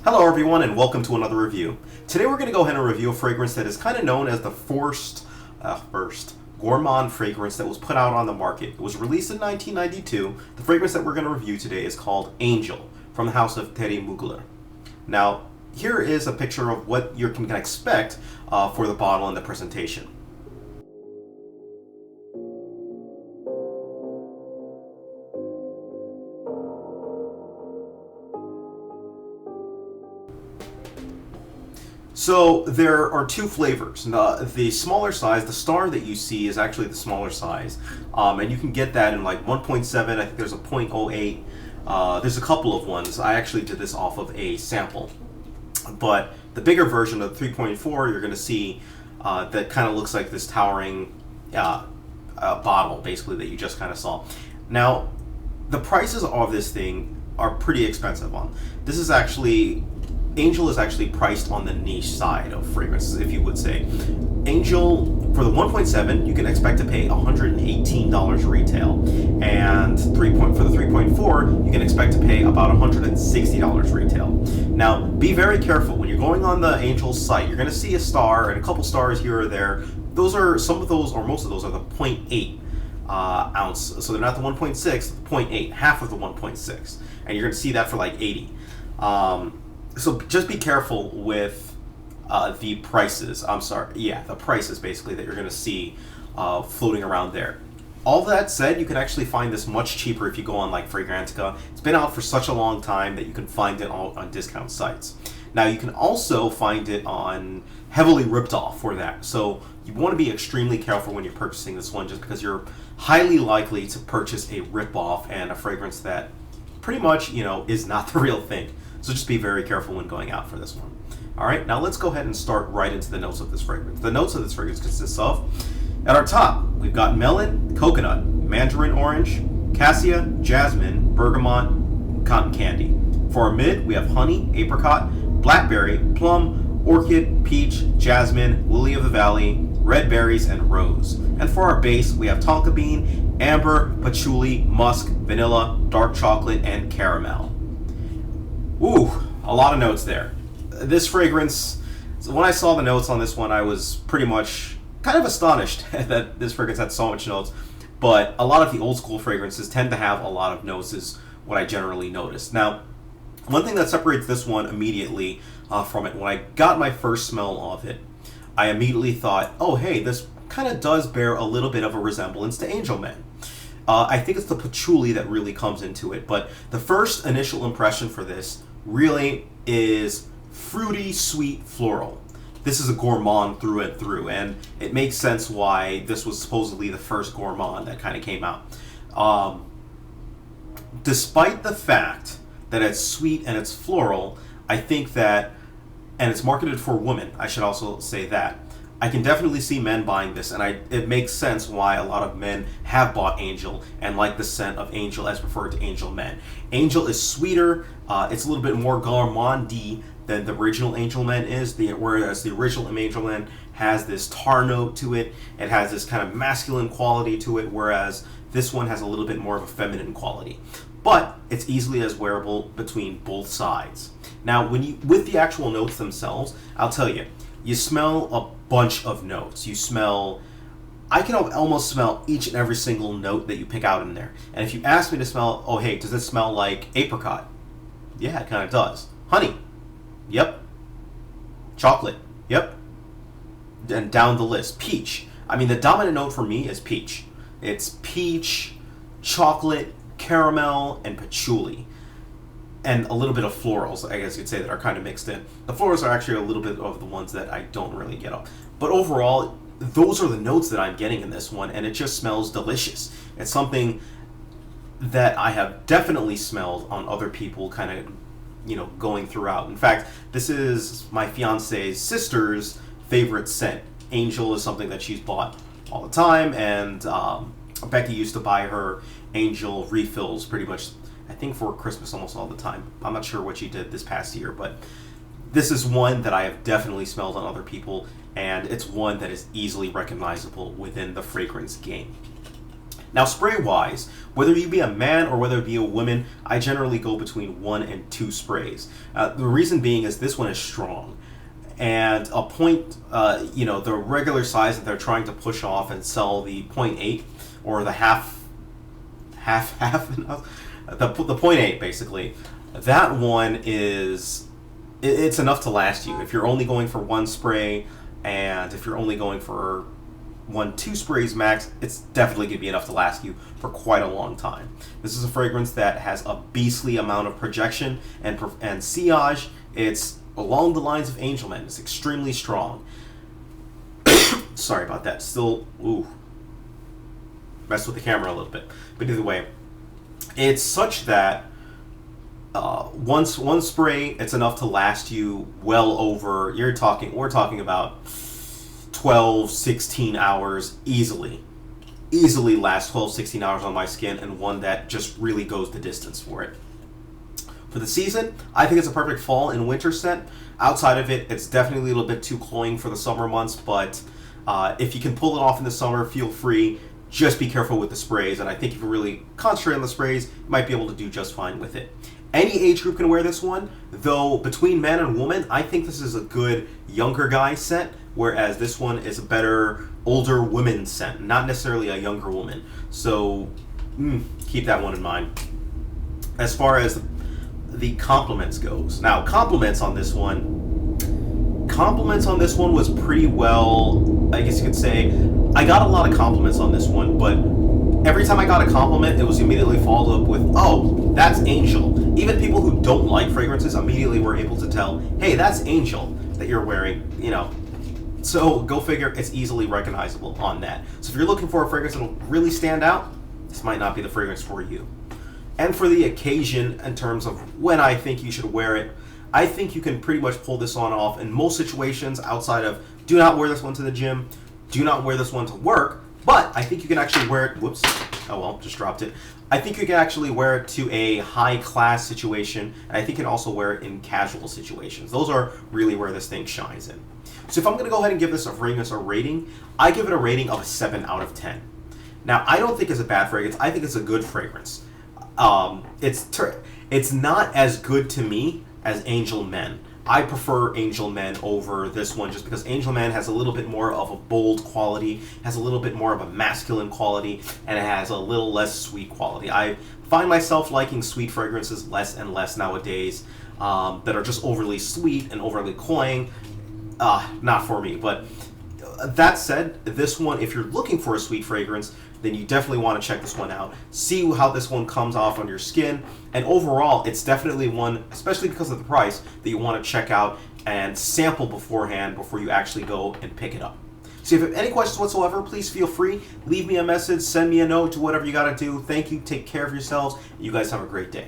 Hello everyone and welcome to another review. Today we're going to go ahead and review a fragrance that is kind of known as the first gourmand fragrance that was put out on the market. It was released in 1992. The fragrance that we're going to review today is called Angel from the house of Thierry Mugler. Now, here is a picture of what you can expect for the bottle and the presentation. So there are two flavors. The smaller size, the star that you see is actually the smaller size, and you can get that in like 1.7. I think there's a 0.08. There's a couple of ones. I actually did this off of a sample, but the bigger version of the 3.4, you're going to see that kind of looks like this towering bottle, basically, that you just kind of saw. Now, the prices of this thing are pretty expensive. This is actually. Angel is actually priced on the niche side of fragrances, if you would say. Angel, for the 1.7, you can expect to pay $118 retail. And for the 3.4, you can expect to pay about $160 retail. Now, be very careful. When you're going on the Angel site, you're going to see a star and a couple stars here or there. Some of those, or most of those, are the 0.8 ounce. So they're not the 1.6, the 0.8, half of the 1.6. And you're going to see that for like 80. So just be careful with the prices. The prices basically that you're going to see floating around there. All that said, you can actually find this much cheaper if you go on like Fragrantica. It's been out for such a long time that you can find it on discount sites. Now you can also find it on heavily ripped off for that. So you want to be extremely careful when you're purchasing this one, just because you're highly likely to purchase a rip-off and a fragrance that pretty much, is not the real thing. So just be very careful when going out for this one. All right, now let's go ahead and start right into the notes of this fragrance. The notes of this fragrance consists of, at our top, we've got melon, coconut, mandarin orange, cassia, jasmine, bergamot, cotton candy. For our mid, we have honey, apricot, blackberry, plum, orchid, peach, jasmine, lily of the valley, red berries, and rose. And for our base, we have tonka bean, amber, patchouli, musk, vanilla, dark chocolate, and caramel. Ooh, a lot of notes there. This fragrance, when I saw the notes on this one, I was pretty much kind of astonished that this fragrance had so much notes. But a lot of the old school fragrances tend to have a lot of notes, is what I generally notice. Now, one thing that separates this one immediately from it, when I got my first smell of it, I immediately thought, oh hey, this kind of does bear a little bit of a resemblance to Angel Men. I think it's the patchouli that really comes into it, but the first initial impression for this really is fruity, sweet, floral. This is a gourmand through and through, and it makes sense why this was supposedly the first gourmand that kind of came out. Despite the fact that it's sweet and it's floral, I think that, and it's marketed for women, I should also say that, I can definitely see men buying this, and it makes sense why a lot of men have bought Angel and like the scent of Angel as preferred to Angel Men. Angel is sweeter, it's a little bit more gourmandy than the original Angel Men is, whereas the original Angel Men has this tar note to it, it has this kind of masculine quality to it, whereas this one has a little bit more of a feminine quality. But it's easily as wearable between both sides. Now, with the actual notes themselves, I'll tell you, you smell a bunch of notes. I can almost smell each and every single note that you pick out in there. And if you ask me to smell, oh hey, does it smell like apricot? Yeah, it kind of does. Honey? Yep. Chocolate? Yep. And down the list. Peach. I mean, the dominant note for me is peach. It's peach, chocolate, caramel, and patchouli. And a little bit of florals, I guess you'd say, that are kind of mixed in. The florals are actually a little bit of the ones that I don't really get up. But overall, those are the notes that I'm getting in this one, and it just smells delicious. It's something that I have definitely smelled on other people kind of, going throughout. In fact, this is my fiance's sister's favorite scent. Angel is something that she's bought all the time, and Becky used to buy her Angel refills pretty much, I think, for Christmas almost all the time. I'm not sure what she did this past year, but this is one that I have definitely smelled on other people, and it's one that is easily recognizable within the fragrance game. Now, spray-wise, whether you be a man or whether it be a woman, I generally go between 1 and 2 sprays. The reason being is this one is strong. And a point, the regular size that they're trying to push off and sell, the .8 or the half, the .8 basically, that one it's enough to last you. If you're only going for 1 spray, and if you're only going for 2 sprays max, it's definitely going to be enough to last you for quite a long time. This is a fragrance that has a beastly amount of projection and sillage. It's along the lines of Angel Men. It's extremely strong. Sorry about that. Still, messed with the camera a little bit. But either way, it's such that one spray, it's enough to last you well over, we're talking about 12, 16 hours easily last 12, 16 hours on my skin, and one that just really goes the distance for it. For the season, I think it's a perfect fall and winter scent. Outside of it, it's definitely a little bit too cloying for the summer months, but if you can pull it off in the summer, feel free. Just be careful with the sprays, and I think if you really concentrate on the sprays, you might be able to do just fine with it. Any age group can wear this one, though between man and woman, I think this is a good younger guy scent, whereas this one is a better older women scent, not necessarily a younger woman. So keep that one in mind. As far as the compliments goes, now compliments on this one was pretty well, I guess you could say. I got a lot of compliments on this one, but every time I got a compliment, it was immediately followed up with, "Oh, that's Angel." Even people who don't like fragrances immediately were able to tell, "Hey, that's Angel that you're wearing," So go figure, it's easily recognizable on that. So if you're looking for a fragrance that'll really stand out, this might not be the fragrance for you. And for the occasion, in terms of when I think you should wear it, I think you can pretty much pull this on off in most situations outside of, do not wear this one to the gym, do not wear this one to work, but I think you can actually wear it, just dropped it. I think you can actually wear it to a high-class situation, and I think you can also wear it in casual situations. Those are really where this thing shines in. So if I'm going to go ahead and give this a fragrance a rating, I give it a rating of a 7 out of 10. Now, I don't think it's a bad fragrance. I think it's a good fragrance. It's not as good to me as Angel Men. I prefer Angel Men over this one just because Angel Men has a little bit more of a bold quality, has a little bit more of a masculine quality, and it has a little less sweet quality. I find myself liking sweet fragrances less and less nowadays that are just overly sweet and overly cloying. Not for me, but that said, this one, if you're looking for a sweet fragrance, then you definitely want to check this one out. See how this one comes off on your skin. And overall, it's definitely one, especially because of the price, that you want to check out and sample beforehand before you actually go and pick it up. So if you have any questions whatsoever, please feel free. Leave me a message, send me a note, do whatever you got to do. Thank you. Take care of yourselves. You guys have a great day.